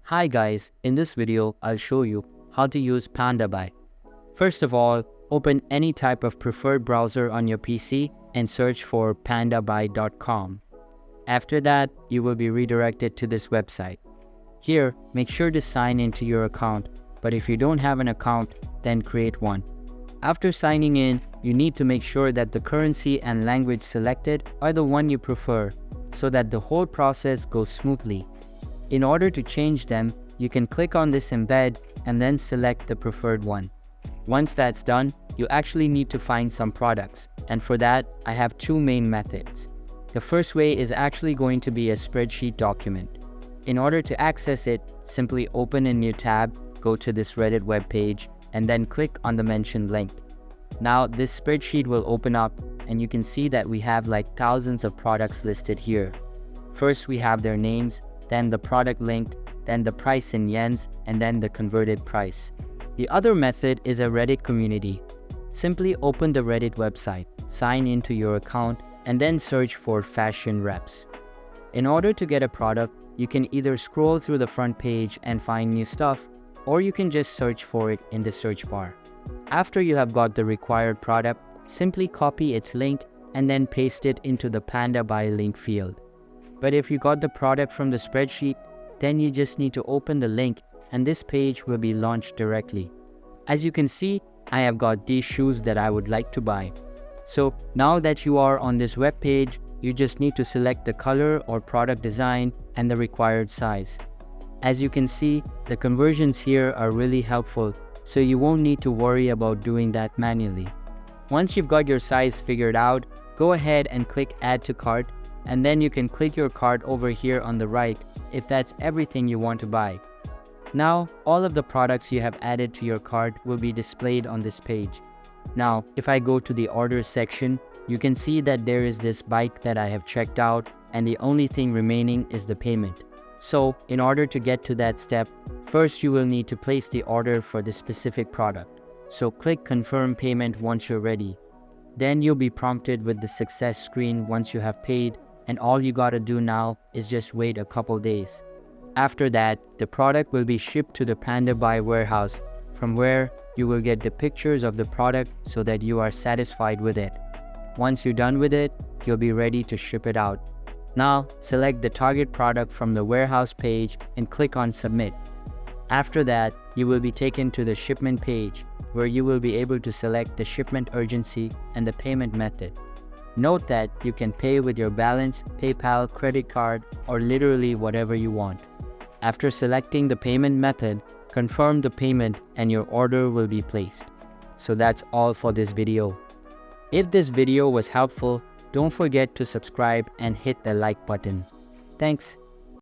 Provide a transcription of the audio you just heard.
Hi guys, in this video I'll show you how to use Pandabuy. First of all, open any type of preferred browser on your PC and search for pandabuy.com. After that, you will be redirected to this website. Here, make sure to sign into your account, but if you don't have an account, then create one. After signing in, you need to make sure that the currency and language selected are the one you prefer, so that the whole process goes smoothly. In order to change them, you can click on this embed and then select the preferred one. Once that's done, you actually need to find some products, and for that, I have two main methods. The first way is actually going to be a spreadsheet document. In order to access it, simply open a new tab, go to this Reddit web page, and then click on the mentioned link. Now this spreadsheet will open up and you can see that we have like thousands of products listed here. First we have their names, then the product link, then the price in yens, and then the converted price. The other method is a Reddit community. Simply open the Reddit website, sign into your account, and then search for fashion reps. In order to get a product, you can either scroll through the front page and find new stuff, or you can just search for it in the search bar. After you have got the required product, simply copy its link and then paste it into the Pandabuy link field. But if you got the product from the spreadsheet, then you just need to open the link and this page will be launched directly. As you can see, I have got these shoes that I would like to buy. So now that you are on this web page, you just need to select the color or product design and the required size. As you can see, the conversions here are really helpful, so you won't need to worry about doing that manually. Once you've got your size figured out, go ahead and click Add to Cart, and then you can click your cart over here on the right if that's everything you want to buy. Now, all of the products you have added to your cart will be displayed on this page. Now, if I go to the order section, you can see that there is this bike that I have checked out, and the only thing remaining is the payment. So, in order to get to that step, first you will need to place the order for the specific product. So click Confirm Payment once you're ready. Then you'll be prompted with the success screen once you have paid, and all you gotta do now is just wait a couple days. After that, the product will be shipped to the Pandabuy warehouse, from where you will get the pictures of the product so that you are satisfied with it. Once you're done with it, you'll be ready to ship it out. Now, select the target product from the warehouse page and click on Submit. After that, you will be taken to the shipment page, where you will be able to select the shipment urgency and the payment method. Note that you can pay with your balance, PayPal, credit card, or literally whatever you want. After selecting the payment method, confirm the payment and your order will be placed. So that's all for this video. If this video was helpful, don't forget to subscribe and hit the like button. Thanks.